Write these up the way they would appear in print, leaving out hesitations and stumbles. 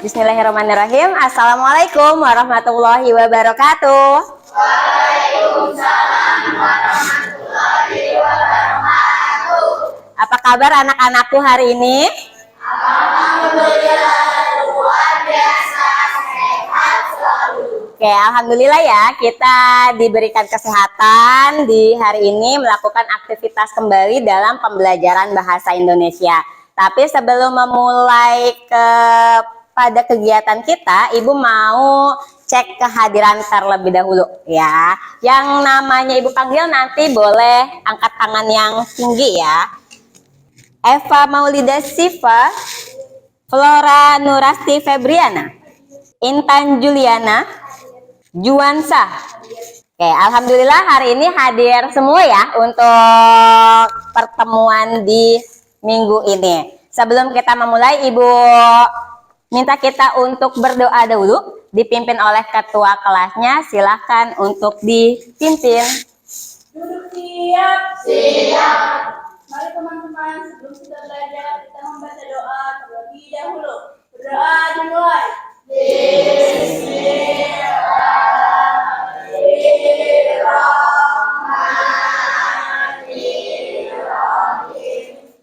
Bismillahirrahmanirrahim. Assalamualaikum warahmatullahi wabarakatuh. Waalaikumsalam warahmatullahi wabarakatuh. Apa kabar anak-anakku hari ini? Alhamdulillah luar biasa, sehat selalu. Oke, alhamdulillah ya, kita diberikan kesehatan di hari ini melakukan aktivitas kembali dalam pembelajaran bahasa Indonesia. Tapi sebelum memulai pada kegiatan kita, Ibu mau cek kehadiran terlebih dahulu ya. Yang namanya Ibu panggil nanti boleh angkat tangan yang tinggi ya. Eva Maulida Siva, Flora Nurasti Febriana, Intan Juliana, Juansa. Oke, alhamdulillah hari ini hadir semua ya untuk pertemuan di minggu ini. Sebelum kita memulai, Ibu minta kita untuk berdoa dulu, dipimpin oleh ketua kelasnya. Silahkan untuk dipimpin. Duduk siap. Siap. Mari teman-teman, sebelum kita belajar, kita membaca doa terlebih dahulu. Berdoa dimulai.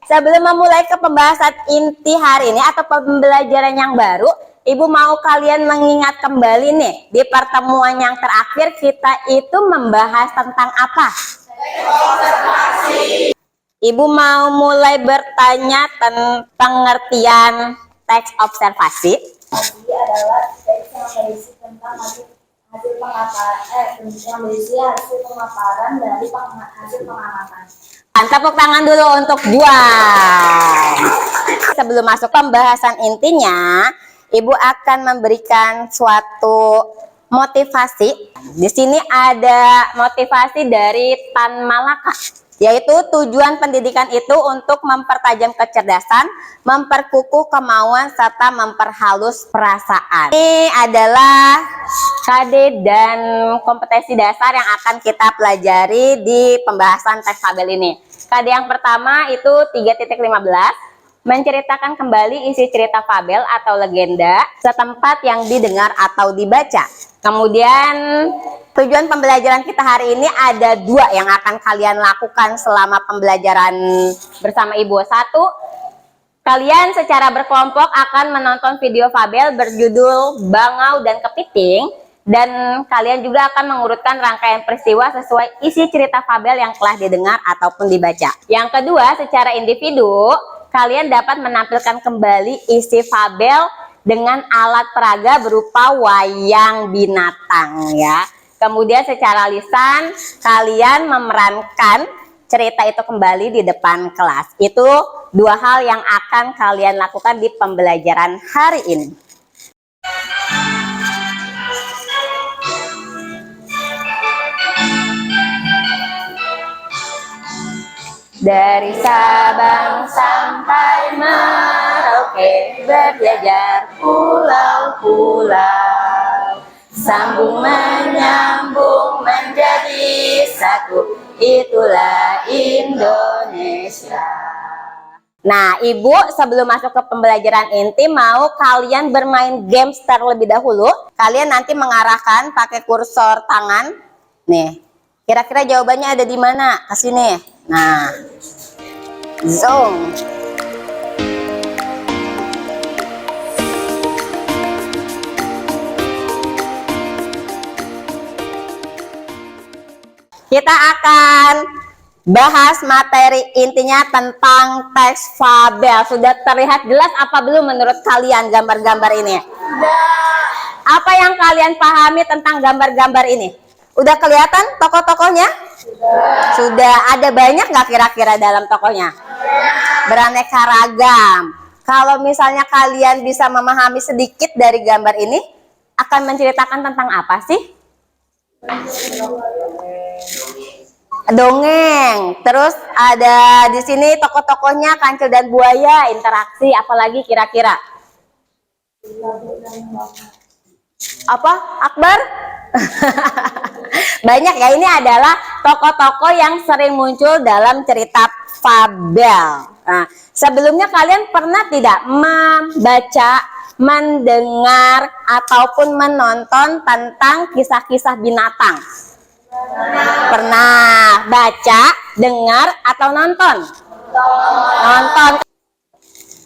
Sebelum memulai ke pembahasan inti hari ini atau pembelajaran yang baru, Ibu mau kalian mengingat kembali nih, di pertemuan yang terakhir kita itu membahas tentang apa? Observasi. Ibu mau mulai bertanya tentang pengertian teks observasi. Ini adalah teks yang berisi tentang hasil pemaparan dari hasil pengamatan. Tepuk tangan dulu untuk Juan. Sebelum masuk pembahasan intinya, Ibu akan memberikan suatu motivasi. Di sini ada motivasi dari Tan Malaka, yaitu tujuan pendidikan itu untuk mempertajam kecerdasan, memperkukuh kemauan, serta memperhalus perasaan. Ini adalah KD dan kompetensi dasar yang akan kita pelajari di pembahasan teks fabel ini. KD yang pertama itu 3.15, menceritakan kembali isi cerita fabel atau legenda setempat yang didengar atau dibaca. Kemudian tujuan pembelajaran kita hari ini ada dua yang akan kalian lakukan selama pembelajaran bersama Ibu. Satu, kalian secara berkelompok akan menonton video fabel berjudul Bangau dan Kepiting. Dan kalian juga akan mengurutkan rangkaian peristiwa sesuai isi cerita fabel yang telah didengar ataupun dibaca. Yang kedua, secara individu, kalian dapat menampilkan kembali isi fabel dengan alat peraga berupa wayang binatang ya. Kemudian secara lisan, kalian memerankan cerita itu kembali di depan kelas. Itu dua hal yang akan kalian lakukan di pembelajaran hari ini. Dari Sabang sampai Merauke, berjajar pulau-pulau, sambung menyambung menjadi satu, itulah Indonesia. Nah, Ibu sebelum masuk ke pembelajaran inti mau kalian bermain games terlebih dahulu. Kalian nanti mengarahkan pakai kursor tangan. Nih, kira-kira jawabannya ada di mana? Kasih nih. Nah, zoom. Kita akan bahas materi intinya tentang teks fabel. Sudah terlihat jelas apa belum menurut kalian gambar-gambar ini? Apa yang kalian pahami tentang gambar-gambar ini? Udah kelihatan tokoh-tokohnya? Sudah. Ada banyak nggak kira-kira dalam tokohnya? Beraneka ragam. Kalau misalnya kalian bisa memahami sedikit dari gambar ini, akan menceritakan tentang apa sih? Dongeng. Terus ada di sini tokoh-tokohnya Kancil dan Buaya, interaksi apalagi kira-kira? Apa? Akbar? Banyak ya, ini adalah tokoh-tokoh yang sering muncul dalam cerita fabel. Nah, sebelumnya kalian pernah tidak membaca mendengar ataupun menonton tentang kisah-kisah binatang? Pernah. Baca, dengar, atau nonton? Nonton.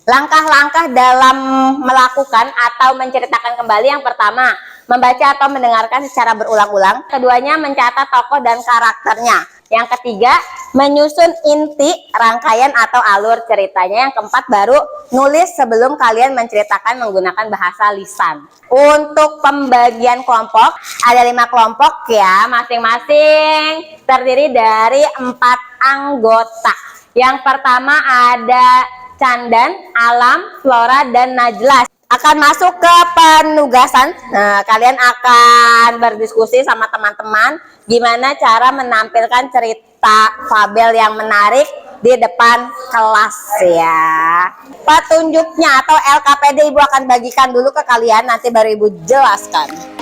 Langkah-langkah dalam melakukan atau menceritakan kembali, yang pertama, membaca atau mendengarkan secara berulang-ulang. Keduanya, mencatat tokoh dan karakternya. Yang ketiga, menyusun inti, rangkaian atau alur ceritanya. Yang keempat, baru nulis sebelum kalian menceritakan menggunakan bahasa lisan. Untuk pembagian kelompok, ada 5 kelompok ya, masing-masing terdiri dari 4 anggota. Yang pertama ada Candan, Alam, Flora, dan Najla. Akan masuk ke penugasan. Nah, kalian akan berdiskusi sama teman-teman gimana cara menampilkan cerita fabel yang menarik di depan kelas ya. Petunjuknya atau LKPD Ibu akan bagikan dulu ke kalian, nanti baru Ibu jelaskan.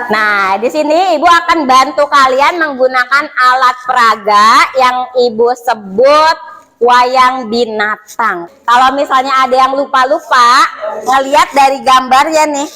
Nah, di sini Ibu akan bantu kalian menggunakan alat peraga yang Ibu sebut wayang binatang. Kalau misalnya ada yang lupa-lupa ngelihat dari gambarnya nih.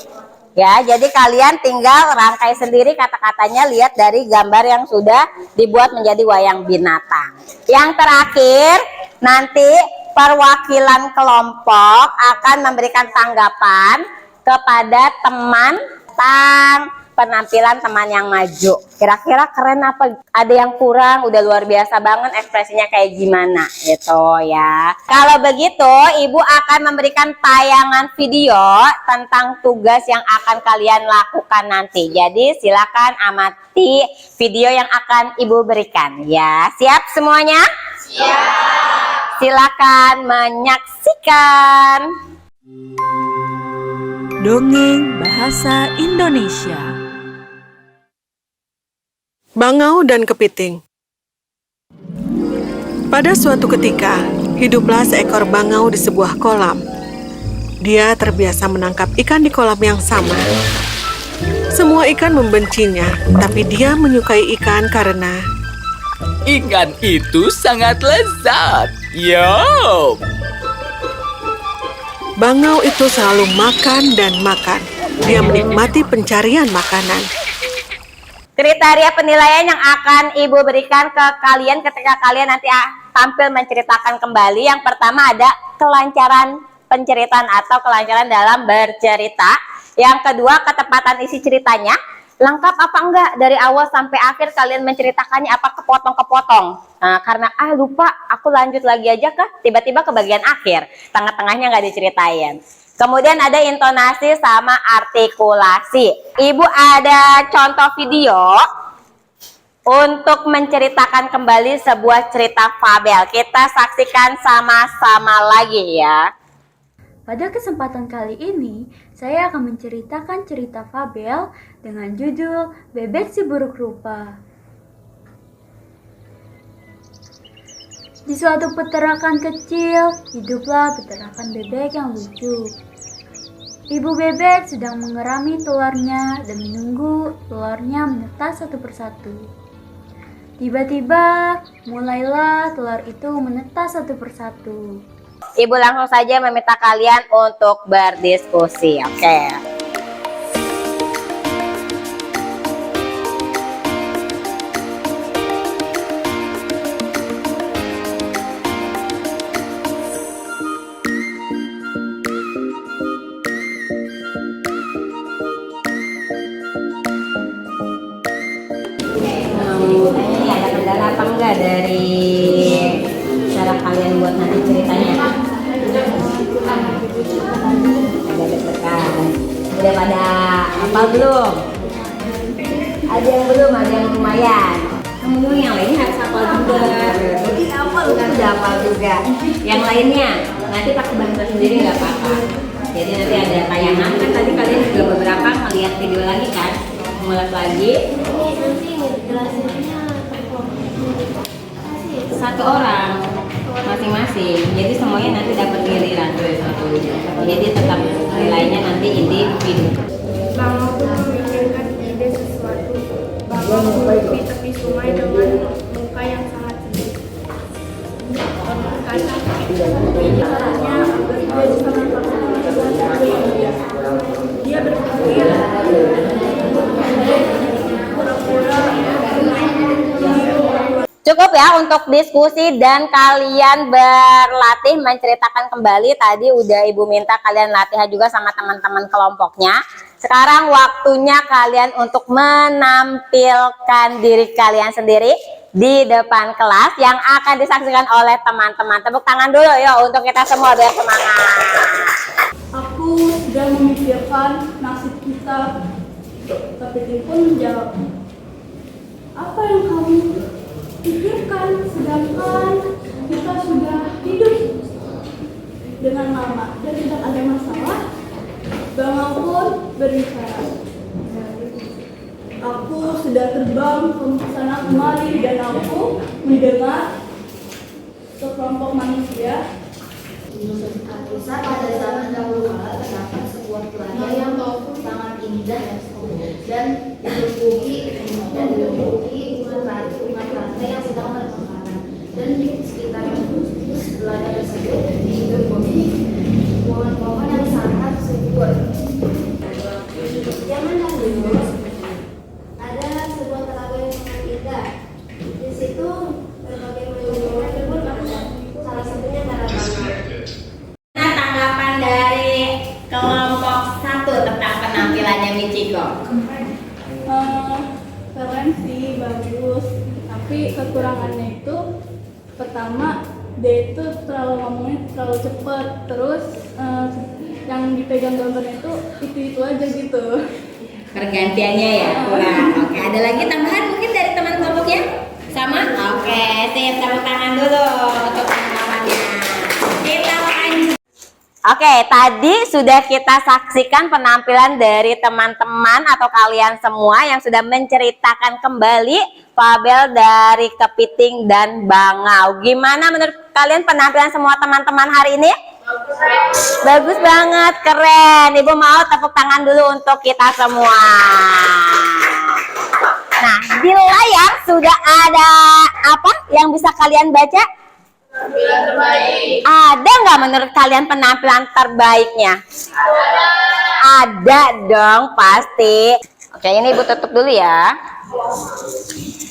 Ya, jadi kalian tinggal rangkai sendiri kata-katanya, lihat dari gambar yang sudah dibuat menjadi wayang binatang. Yang terakhir, nanti perwakilan kelompok akan memberikan tanggapan kepada teman tentang penampilan teman yang maju. Kira-kira keren apa? Ada yang kurang? Udah luar biasa banget, ekspresinya kayak gimana gitu ya. Kalau begitu, Ibu akan memberikan tayangan video tentang tugas yang akan kalian lakukan nanti. Jadi silakan amati video yang akan Ibu berikan ya. Siap semuanya? Siap. Silakan menyaksikan. Dongeng Bahasa Indonesia. Bangau dan Kepiting. Pada suatu ketika, hiduplah seekor bangau di sebuah kolam. Dia terbiasa menangkap ikan di kolam yang sama. Semua ikan membencinya, tapi dia menyukai ikan karena ikan itu sangat lezat. Yum! bangau itu selalu makan dan makan. Dia menikmati pencarian makanan. Kriteria penilaian yang akan Ibu berikan ke kalian ketika kalian nanti tampil menceritakan kembali. Yang pertama ada kelancaran penceritaan atau kelancaran dalam bercerita. Yang kedua, ketepatan isi ceritanya. Lengkap apa enggak dari awal sampai akhir kalian menceritakannya, apa kepotong-kepotong. Nah, karena lupa, aku lanjut lagi aja kah? Tiba-tiba ke bagian akhir, tengah-tengahnya nggak diceritain. Kemudian ada intonasi sama artikulasi. Ibu ada contoh video untuk menceritakan kembali sebuah cerita fabel. Kita saksikan sama-sama lagi ya. Pada kesempatan kali ini, saya akan menceritakan cerita fabel dengan judul Bebek si Buruk Rupa. Di suatu peternakan kecil, hiduplah peternakan bebek yang lucu. Ibu bebek sedang mengerami telurnya dan menunggu telurnya menetas satu persatu. Tiba-tiba, mulailah telur itu menetas satu persatu. Ibu langsung saja meminta kalian untuk berdiskusi, oke? Ini ada kendala apa enggak dari cara kalian buat nanti ceritanya? Ada deg-degan. Udah pada hafal belum? Ada yang belum, ada yang lumayan. Kamu yang lainnya harus hafal juga. Jadi hafal kan udah hafal juga. Yang lainnya nanti pakai bahasa sendiri nggak apa-apa. Jadi nanti ada tayangan kan, tadi kalian juga beberapa ngeliat video lagi kan? Ngulas lagi. Satu orang masing-masing, jadi semuanya nanti dapat giliran. Jadi tetap nilainya nanti individu. Bangau pun memikirkan ide sesuatu. Bangau duduk di tepi sungai dengan muka Caranya agar dia bisa mendapatkan dia berpikir pura-pura. Cukup ya untuk diskusi dan kalian berlatih menceritakan kembali. Tadi udah Ibu minta kalian latihan juga sama teman-teman kelompoknya. Sekarang waktunya kalian untuk menampilkan diri kalian sendiri di depan kelas yang akan disaksikan oleh teman-teman. Tepuk tangan dulu yuk untuk kita semua biar semangat. Aku sudah memikirkan nasib kita. Kepiting pun menjawab, apa yang kamu pikirkan, sedangkan kita sudah hidup dengan lama dan tidak ada masalah. Bangau pun berbicara, aku sudah terbang ke sana kemari dan aku mendengar sekelompok manusia. Kisah pada zaman dahulu kala terdapat sebuah keluarga yang sangat indah dan diliputi umat rantai yang sedang berkembang, dan di sekitar keluarga tersebut hidup pohon-pohon yang sangat subur. Zaman dahulu ada sebuah telaga yang sangat indah. Di situ berbagai macam hewan hidup, salah satunya telaga. Nah, tanggapan dari kelompok 1 tentang penampilannya Michiko. Keren sih, bagus. Tapi kekurangannya itu, pertama dia itu terlalu ngomongnya terlalu cepat. Terus yang dipegang gambarnya itu aja gitu. Pergantiannya ya kurang. Oke, ada lagi tambahan mungkin dari teman kelompoknya? Sama? Oke, sip, tepuk tangan dulu untuk tanggapannya. Kita lanjut. Oke, tadi sudah kita saksikan penampilan dari teman-teman atau kalian semua yang sudah menceritakan kembali fabel dari Kepiting dan Bangau. Gimana menurut kalian penampilan semua teman-teman hari ini? Bagus banget, keren. Ibu mau tepuk tangan dulu untuk kita semua. Nah, di layar sudah ada apa yang bisa kalian baca? Penampilan terbaik. Ada nggak menurut kalian penampilan terbaiknya? Ada dong, pasti. Oke, ini Ibu tutup dulu ya.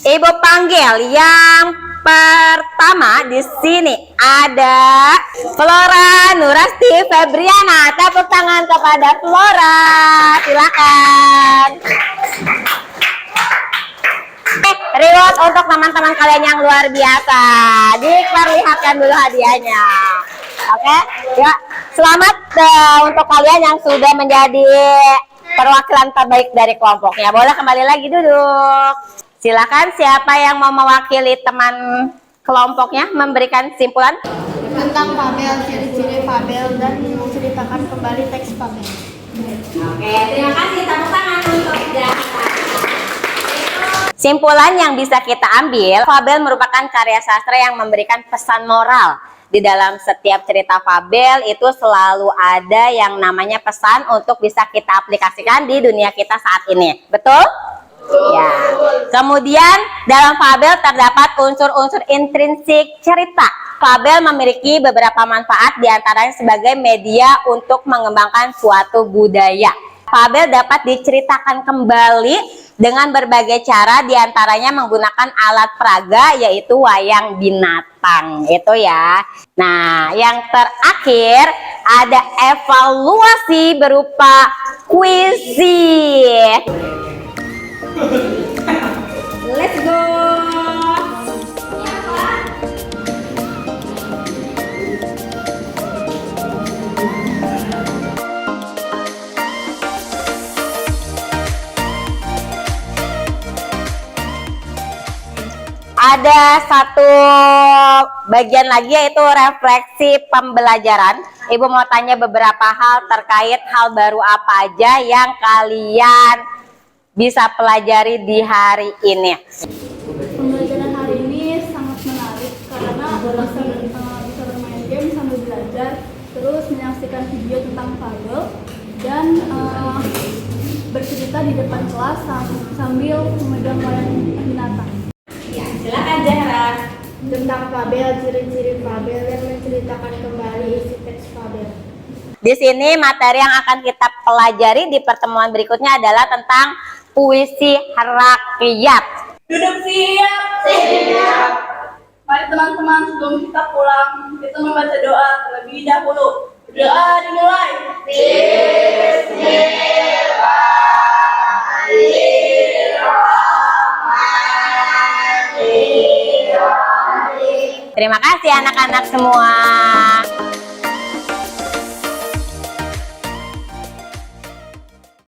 Ibu panggil yang pertama di sini ada Flora Nurasti Febriana. Tepuk tangan kepada Flora. Silakan. Reward untuk teman-teman kalian yang luar biasa. Diperlihatkan dulu hadiahnya. Oke, ya. Selamat untuk kalian yang sudah menjadi perwakilan terbaik dari kelompoknya. Boleh kembali lagi duduk. Silakan, siapa yang mau mewakili teman kelompoknya memberikan kesimpulan Tentang fabel, ciri-ciri fabel, dan menceritakan kembali teks fabel. Oke, terima kasih. Tepuk tangan untuk Jasa. Simpulan yang bisa kita ambil, fabel merupakan karya sastra yang memberikan pesan moral. Di dalam setiap cerita fabel itu selalu ada yang namanya pesan untuk bisa kita aplikasikan di dunia kita saat ini. Betul? Ya. Kemudian dalam fabel terdapat unsur-unsur intrinsik cerita. Fabel memiliki beberapa manfaat, diantaranya sebagai media untuk mengembangkan suatu budaya. Fabel dapat diceritakan kembali dengan berbagai cara, diantaranya menggunakan alat peraga yaitu wayang binatang. Itu ya. Nah, yang terakhir ada evaluasi berupa kuisi. Let's go. Ada satu bagian lagi yaitu refleksi pembelajaran. Ibu mau tanya beberapa hal terkait hal baru apa aja yang kalian bisa pelajari di hari ini. Pembelajaran hari ini sangat menarik karena bisa bermain game sambil belajar, terus menyaksikan video tentang fabel dan bercerita di depan kelas sambil memegang wayang binatang. Ya, silakan Zahra. Tentang fabel, ciri-ciri fabel yang menceritakan menceritakan kembali isi teks fabel. Di sini materi yang akan kita pelajari di pertemuan berikutnya adalah tentang puisi rakyat. Duduk siap. Siap. Mari teman-teman, sebelum kita pulang, kita membaca doa terlebih dahulu. Doa dimulai. Terima kasih anak-anak semua.